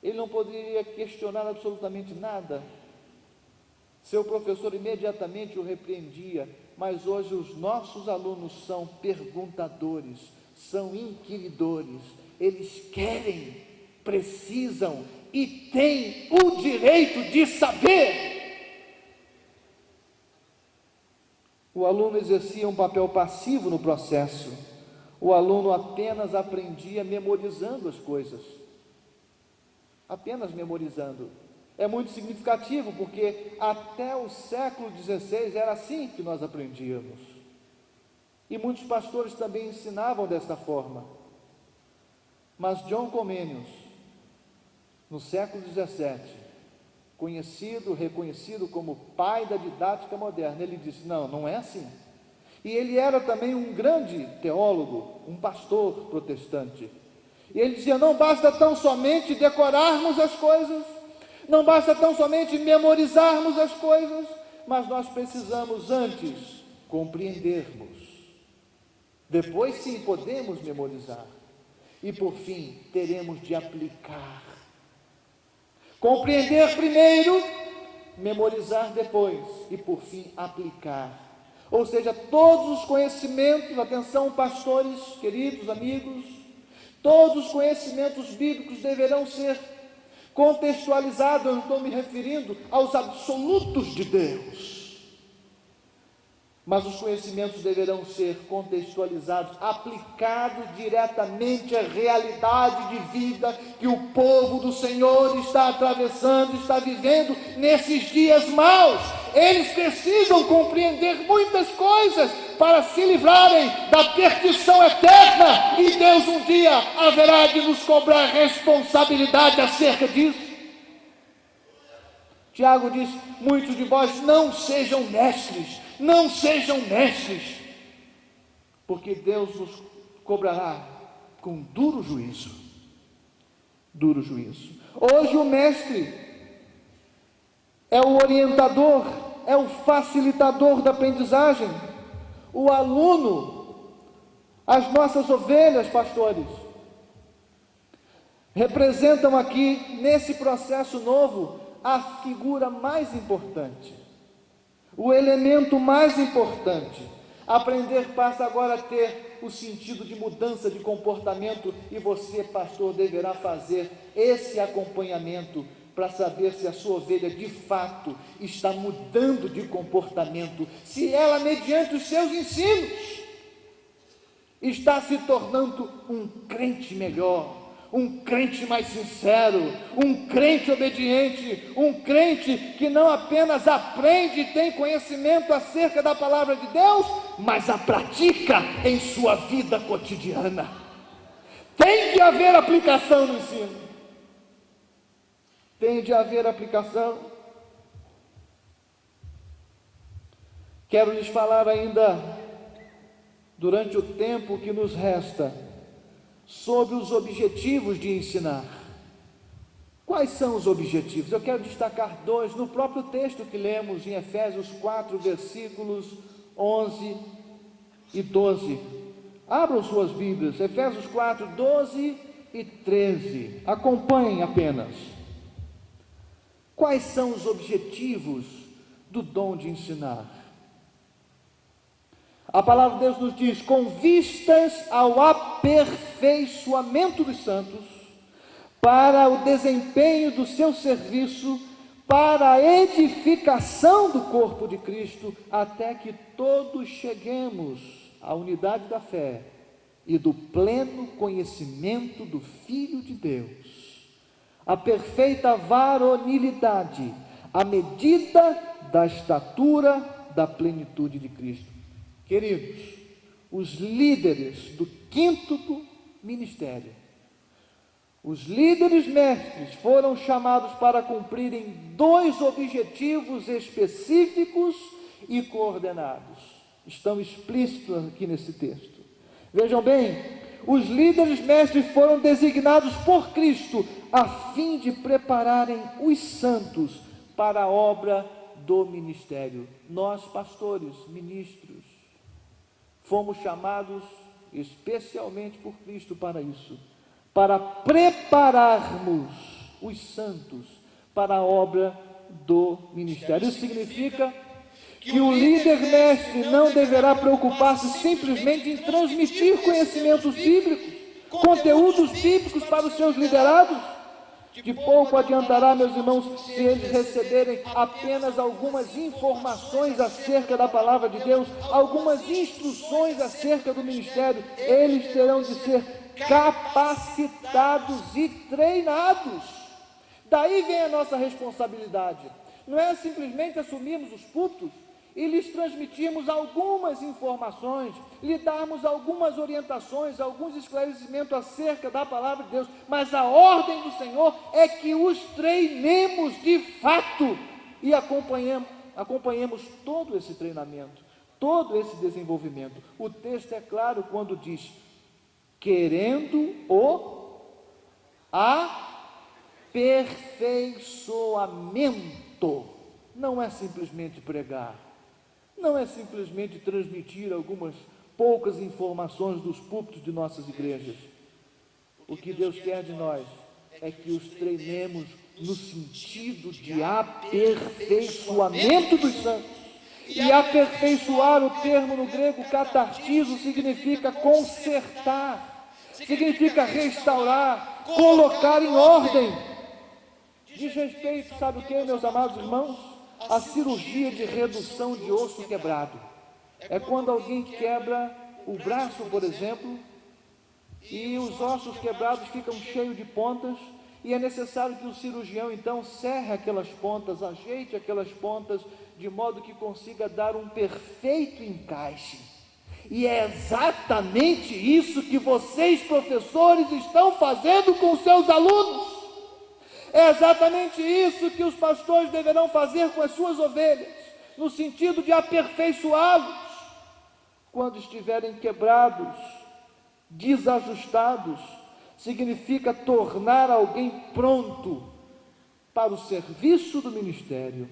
ele não poderia questionar absolutamente nada. Seu professor imediatamente o repreendia, mas hoje os nossos alunos são perguntadores, são inquiridores, eles querem, precisam e têm o direito de saber. O aluno exercia um papel passivo no processo. O aluno apenas aprendia memorizando as coisas. Apenas memorizando. É muito significativo, porque até o século XVI era assim que nós aprendíamos. E muitos pastores também ensinavam desta forma. Mas John Comenius, no século XVII, conhecido, reconhecido como pai da didática moderna, ele disse: não, não é assim. E ele era também um grande teólogo, um pastor protestante. E ele dizia: não basta tão somente decorarmos as coisas, não basta tão somente memorizarmos as coisas, mas nós precisamos antes compreendermos. Depois sim podemos memorizar. E por fim teremos de aplicar. Compreender primeiro, memorizar depois e por fim aplicar. Ou seja, todos os conhecimentos, atenção pastores, queridos amigos, todos os conhecimentos bíblicos deverão ser contextualizados. Eu não estou me referindo aos absolutos de Deus, mas os conhecimentos deverão ser contextualizados, aplicados diretamente à realidade de vida que o povo do Senhor está atravessando, está vivendo nesses dias maus. Eles precisam compreender muitas coisas para se livrarem da perdição eterna, e Deus um dia haverá de nos cobrar responsabilidade acerca disso. Tiago diz: muitos de vós não sejam mestres, não sejam mestres, porque Deus nos cobrará com duro juízo. Duro juízo. Hoje o mestre é o orientador, é o facilitador da aprendizagem. O aluno, as nossas ovelhas, pastores, representam aqui, nesse processo novo, a figura mais importante, o elemento mais importante, Aprender passa agora a ter o sentido de mudança de comportamento, e você, pastor, deverá fazer esse acompanhamento para saber se a sua ovelha de fato está mudando de comportamento, se ela, mediante os seus ensinos, está se tornando um crente melhor, um crente mais sincero, um crente obediente, um crente que não apenas aprende e tem conhecimento acerca da palavra de Deus, mas a pratica em sua vida cotidiana. Tem que haver aplicação no ensino. Tem de haver aplicação. Quero lhes falar ainda, durante o tempo que nos resta, sobre os objetivos de ensinar. Quais são os objetivos? Eu quero destacar dois no próprio texto que lemos em Efésios 4, versículos 11 e 12. Abram suas Bíblias, Efésios 4, 12 e 13. Acompanhem apenas. Quais são os objetivos do dom de ensinar? A palavra de Deus nos diz: com vistas ao aperfeiçoamento dos santos, para o desempenho do seu serviço, para a edificação do corpo de Cristo, até que todos cheguemos à unidade da fé e do pleno conhecimento do Filho de Deus, a perfeita varonilidade, à medida da estatura da plenitude de Cristo. Queridos, os líderes do quinto ministério, os líderes mestres, foram chamados para cumprirem dois objetivos específicos e coordenados. Estão explícitos aqui nesse texto. Vejam bem, os líderes mestres foram designados por Cristo a fim de prepararem os santos para a obra do ministério. Nós, pastores, ministros, fomos chamados especialmente por Cristo para isso, para prepararmos os santos para a obra do ministério. Isso significa que o líder mestre não deverá preocupar-se simplesmente em transmitir conhecimentos bíblicos, conteúdos bíblicos para os seus liderados. De pouco adiantará, meus irmãos, se eles receberem apenas algumas informações acerca da palavra de Deus, algumas instruções acerca do ministério. Eles terão de ser capacitados e treinados. Daí vem a nossa responsabilidade. Não é simplesmente assumirmos os púlpitos e lhes transmitirmos algumas informações, lhe darmos algumas orientações, alguns esclarecimentos acerca da palavra de Deus, mas a ordem do Senhor é que os treinemos de fato e acompanhemos todo esse treinamento, todo esse desenvolvimento. O texto é claro quando diz: querendo o aperfeiçoamento. Não é simplesmente pregar, não é simplesmente transmitir algumas poucas informações dos púlpitos de nossas igrejas. O que Deus quer de nós é que os treinemos no sentido de aperfeiçoamento dos santos. E aperfeiçoar, o termo no grego catartizo, significa consertar, significa restaurar, colocar em ordem. Diz respeito, sabe o que, meus amados irmãos? A cirurgia de redução de osso quebrado. É quando alguém quebra o braço, por exemplo, e os ossos quebrados ficam cheios de pontas, e é necessário que o cirurgião então serre aquelas pontas, ajeite aquelas pontas, de modo que consiga dar um perfeito encaixe. E é exatamente isso que vocês, professores, estão fazendo com seus alunos. É exatamente isso que os pastores deverão fazer com as suas ovelhas, no sentido de aperfeiçoá-los. Quando estiverem quebrados, desajustados, significa tornar alguém pronto para o serviço do ministério.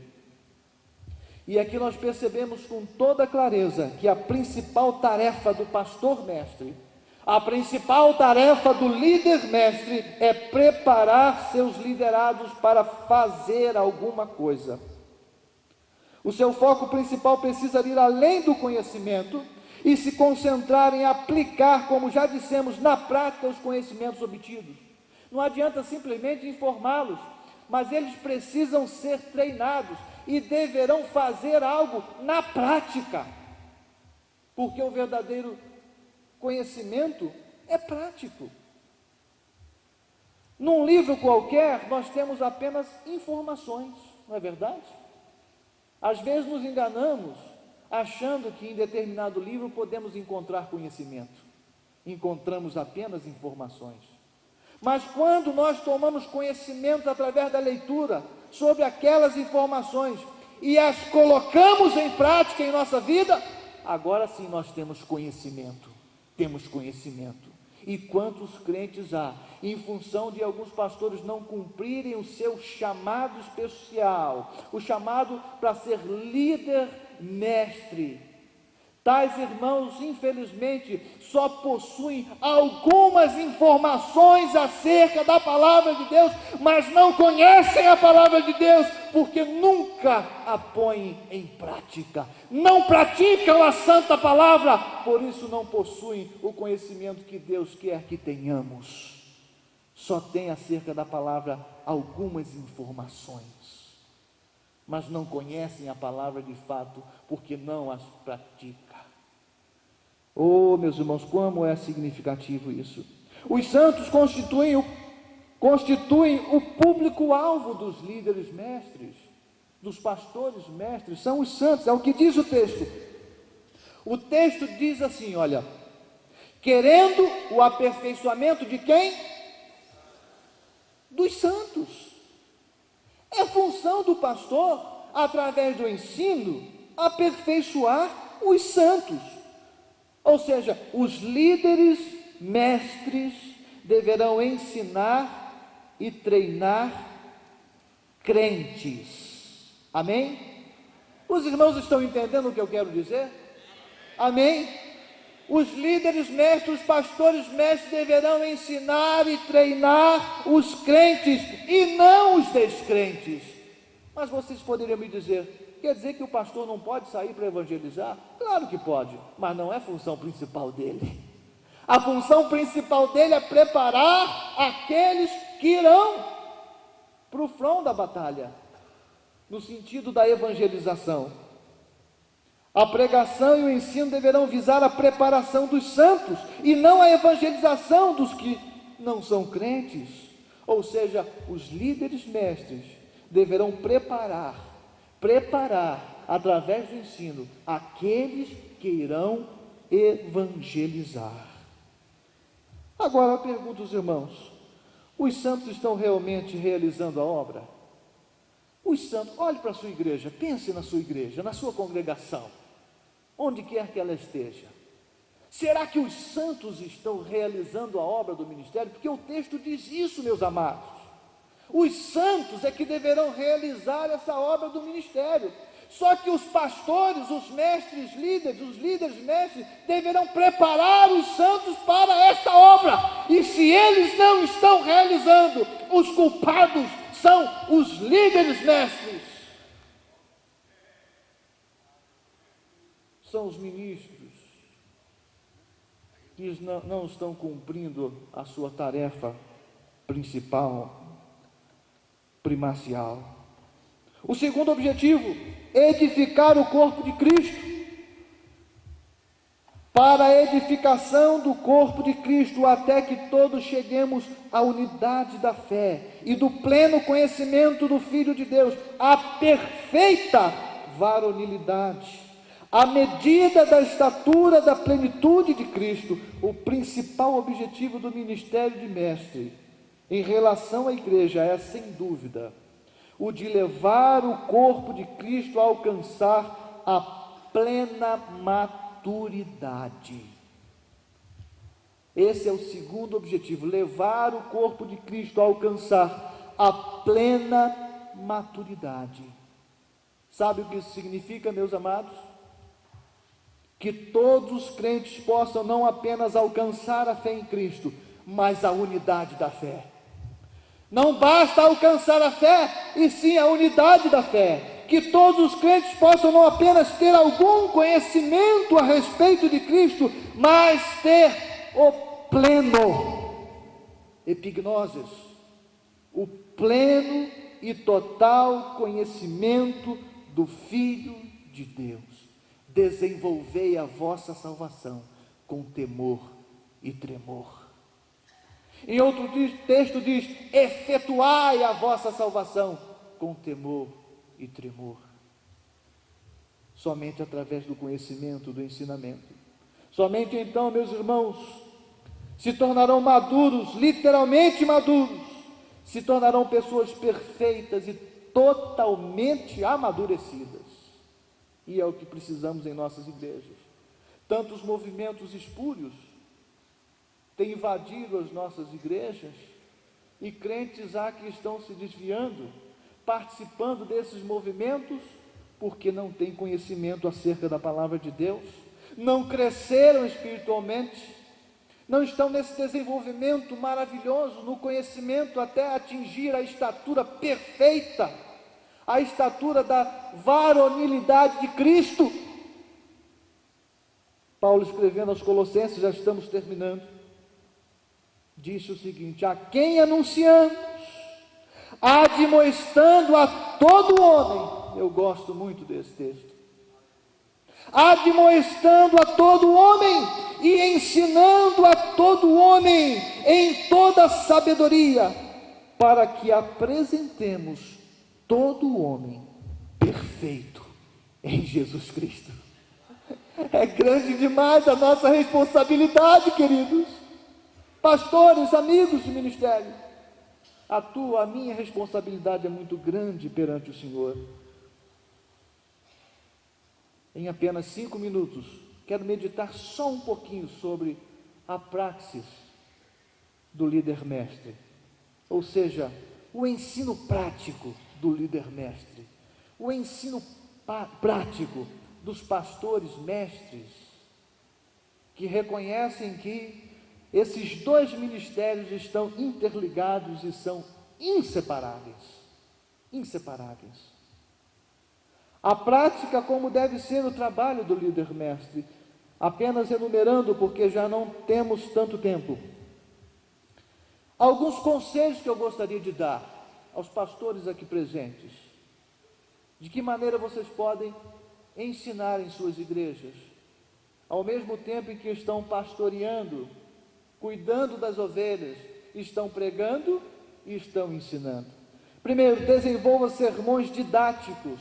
E aqui nós percebemos com toda clareza que a principal tarefa do pastor mestre, a principal tarefa do líder mestre é preparar seus liderados para fazer alguma coisa. O seu foco principal precisa ir além do conhecimento e se concentrar em aplicar, como já dissemos, na prática os conhecimentos obtidos. Não adianta simplesmente informá-los, mas eles precisam ser treinados e deverão fazer algo na prática, porque o verdadeiro conhecimento é prático. Num livro qualquer, nós temos apenas informações, não é verdade? Às vezes nos enganamos, achando que em determinado livro podemos encontrar conhecimento. Encontramos apenas informações. Mas quando nós tomamos conhecimento através da leitura sobre aquelas informações e as colocamos em prática em nossa vida, agora sim nós temos conhecimento. Temos conhecimento. E quantos crentes há, em função de alguns pastores não cumprirem o seu chamado especial, o chamado para ser líder mestre. Tais irmãos, infelizmente, só possuem algumas informações acerca da palavra de Deus, mas não conhecem a palavra de Deus, porque nunca a põem em prática, não praticam a santa palavra, por isso não possuem o conhecimento que Deus quer que tenhamos. Só tem acerca da palavra algumas informações, mas não conhecem a palavra de fato, porque não as praticam. Oh, meus irmãos, como é significativo isso. Os santos constituem o público-alvo dos líderes mestres, dos pastores mestres, são os santos, é o que diz o texto. O texto diz assim, olha, querendo o aperfeiçoamento de quem? Dos santos. É função do pastor, através do ensino, aperfeiçoar os santos. Ou seja, os líderes mestres deverão ensinar e treinar crentes. Amém? Os irmãos estão entendendo o que eu quero dizer? Amém? Os líderes mestres, os pastores mestres deverão ensinar e treinar os crentes e não os descrentes. Mas vocês poderiam me dizer, quer dizer que o pastor não pode sair para evangelizar? Claro que pode, mas não é função principal dele. A função principal dele é preparar aqueles que irão para o front da batalha, no sentido da evangelização. A pregação e o ensino deverão visar a preparação dos santos e não a evangelização dos que não são crentes. Ou seja, os líderes mestres deverão preparar através do ensino aqueles que irão evangelizar. Agora eu pergunto aos irmãos, os santos estão realmente realizando a obra? Os santos, olhe para a sua igreja, pense na sua igreja, na sua congregação, onde quer que ela esteja. Será que os santos estão realizando a obra do ministério? Porque o texto diz isso, meus amados. Os santos é que deverão realizar essa obra do ministério. Só que os pastores, os mestres líderes, os líderes mestres, deverão preparar os santos para esta obra. E se eles não estão realizando, os culpados são os líderes mestres. São os ministros que não estão cumprindo a sua tarefa principal, primacial. O segundo objetivo, edificar o corpo de Cristo. Para a edificação do corpo de Cristo, até que todos cheguemos à unidade da fé e do pleno conhecimento do Filho de Deus, à perfeita varonilidade, à medida da estatura da plenitude de Cristo. O principal objetivo do ministério de mestre em relação à igreja é, sem dúvida, o de levar o corpo de Cristo a alcançar a plena maturidade. Esse é o segundo objetivo, levar o corpo de Cristo a alcançar a plena maturidade. Sabe o que isso significa, meus amados? Que todos os crentes possam não apenas alcançar a fé em Cristo, mas a unidade da fé. Não basta alcançar a fé, e sim a unidade da fé. que todos os crentes possam não apenas ter algum conhecimento a respeito de Cristo, mas ter o pleno, epignosis, o pleno e total conhecimento do Filho de Deus. Desenvolvei a vossa salvação com temor e tremor. Em outro texto diz: efetuai a vossa salvação com temor e tremor. Somente através do conhecimento, do ensinamento. Somente então, meus irmãos, se tornarão maduros, literalmente maduros, se tornarão pessoas perfeitas e totalmente amadurecidas. E é o que precisamos em nossas igrejas. Tantos movimentos espúrios têm invadido as nossas igrejas, e crentes há que estão se desviando, participando desses movimentos, porque não têm conhecimento acerca da palavra de Deus, não cresceram espiritualmente, não estão nesse desenvolvimento maravilhoso, no conhecimento até atingir a estatura perfeita, a estatura da varonilidade de Cristo. Paulo, escrevendo aos Colossenses, já estamos terminando, disse o seguinte: a quem anunciamos, admoestando a todo homem. Eu gosto muito desse texto. Admoestando a todo homem e ensinando a todo homem em toda sabedoria, para que apresentemos todo homem perfeito em Jesus Cristo. É grande demais a nossa responsabilidade, queridos. Pastores, amigos de ministério, a minha responsabilidade é muito grande perante o Senhor. Em apenas 5 minutos, quero meditar só um pouquinho sobre a praxis do líder mestre, ou seja, o ensino prático do líder mestre, o ensino prático dos pastores mestres, que reconhecem que esses dois ministérios estão interligados e são inseparáveis. Inseparáveis. A prática, como deve ser o trabalho do líder mestre, apenas enumerando, porque já não temos tanto tempo. Alguns conselhos que eu gostaria de dar aos pastores aqui presentes. De que maneira vocês podem ensinar em suas igrejas, ao mesmo tempo em que estão pastoreando, cuidando das ovelhas, estão pregando e estão ensinando. Primeiro, desenvolva sermões didáticos.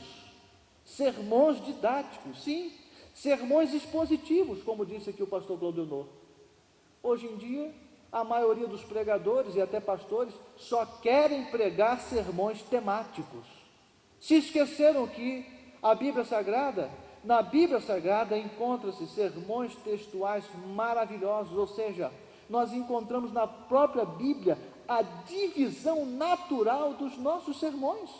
Sermões didáticos, sim. Sermões expositivos, como disse aqui o pastor Claudionor. Hoje em dia, a maioria dos pregadores e até pastores só querem pregar sermões temáticos. Se esqueceram que a Bíblia Sagrada, na Bíblia Sagrada encontra-se sermões textuais maravilhosos, ou seja, nós encontramos na própria Bíblia a divisão natural dos nossos sermões.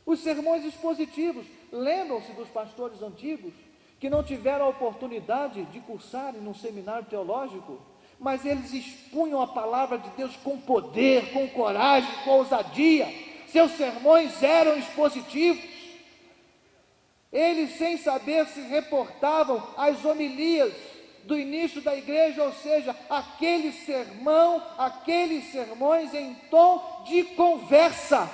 Os sermões expositivos, lembram-se dos pastores antigos, que não tiveram a oportunidade de cursar em um seminário teológico, mas eles expunham a palavra de Deus com poder, com coragem, com ousadia. Seus sermões eram expositivos. Eles, sem saber, se reportavam às homilias do início da igreja, ou seja, aqueles sermões em tom de conversa,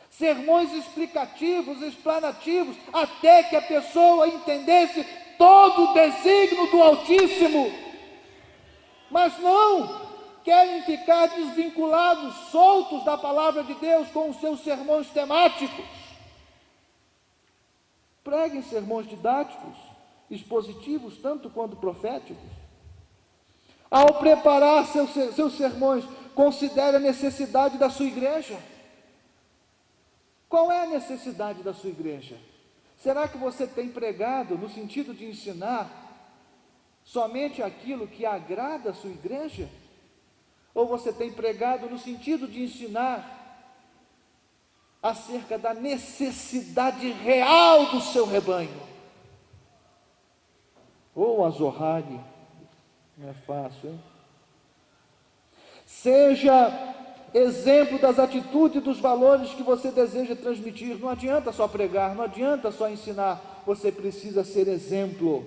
sermões explicativos, explanativos, até que a pessoa entendesse todo o desígnio do Altíssimo. Mas não, querem ficar desvinculados, soltos da palavra de Deus com os seus sermões temáticos. Preguem sermões didáticos, expositivos, tanto quanto proféticos. Ao preparar seus sermões, considere a necessidade da sua igreja. Qual é a necessidade da sua igreja? Será que você tem pregado no sentido de ensinar somente aquilo que agrada a sua igreja? Ou você tem pregado no sentido de ensinar acerca da necessidade real do seu rebanho? Ou a Zohar, não é fácil, hein? Seja exemplo das atitudes e dos valores que você deseja transmitir. Não adianta só pregar, não adianta só ensinar, você precisa ser exemplo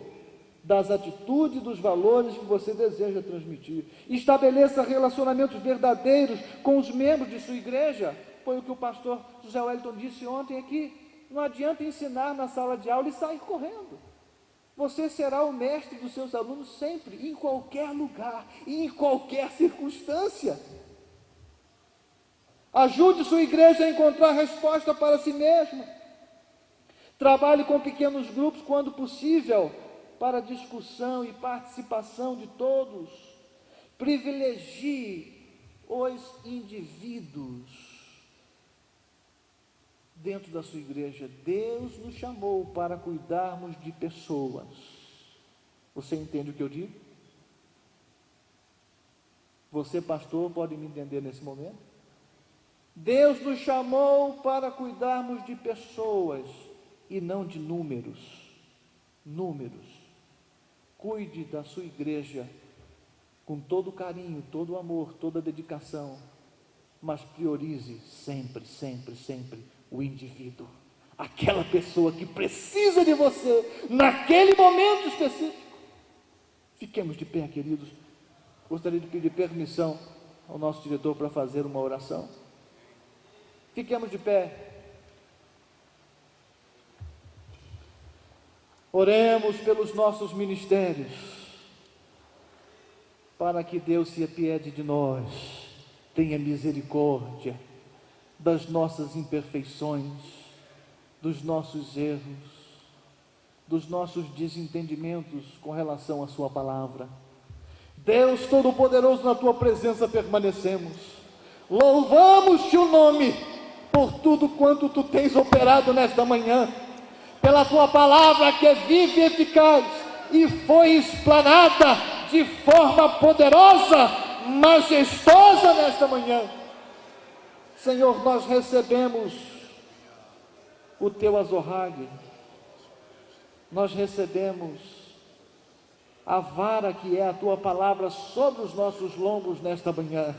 das atitudes e dos valores que você deseja transmitir. Estabeleça relacionamentos verdadeiros com os membros de sua igreja. Foi o que o pastor José Wellington disse ontem aqui. Não adianta ensinar na sala de aula e sair correndo. Você será o mestre dos seus alunos sempre, em qualquer lugar e em qualquer circunstância. Ajude sua igreja a encontrar resposta para si mesma. Trabalhe com pequenos grupos quando possível, para discussão e participação de todos. Privilegie os indivíduos dentro da sua igreja. Deus nos chamou para cuidarmos de pessoas. Você entende o que eu digo? Você, pastor, pode me entender nesse momento? Deus nos chamou para cuidarmos de pessoas e não de números. Números. Cuide da sua igreja com todo carinho, todo amor, toda dedicação, mas priorize sempre, sempre, sempre o indivíduo, aquela pessoa que precisa de você naquele momento específico. Fiquemos de pé, queridos. Gostaria de pedir permissão ao nosso diretor para fazer uma oração. Fiquemos de pé. Oremos pelos nossos ministérios, para que Deus se apiede de nós, tenha misericórdia das nossas imperfeições, dos nossos erros, dos nossos desentendimentos com relação à sua palavra. Deus Todo-Poderoso, na tua presença permanecemos, louvamos-te o nome por tudo quanto tu tens operado nesta manhã, pela tua palavra que é viva e eficaz e foi explanada de forma poderosa, majestosa nesta manhã. Senhor, nós recebemos o teu azorrague, nós recebemos a vara que é a tua palavra sobre os nossos lombos nesta manhã.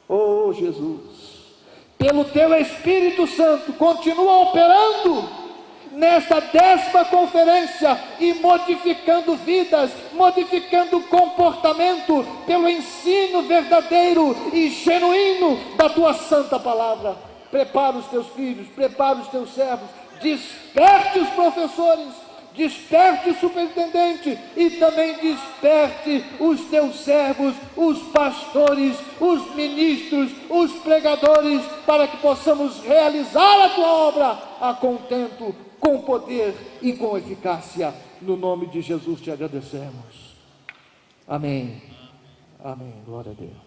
Oh Jesus, pelo teu Espírito Santo, continua operando nesta 10ª conferência e modificando vidas, modificando comportamento pelo ensino verdadeiro e genuíno da tua santa palavra. Prepara os teus filhos, prepara os teus servos, desperte os professores, desperte o superintendente e também desperte os teus servos, os pastores, os ministros, os pregadores, para que possamos realizar a tua obra a contento, com poder e com eficácia. No nome de Jesus te agradecemos. Amém. Amém. Glória a Deus.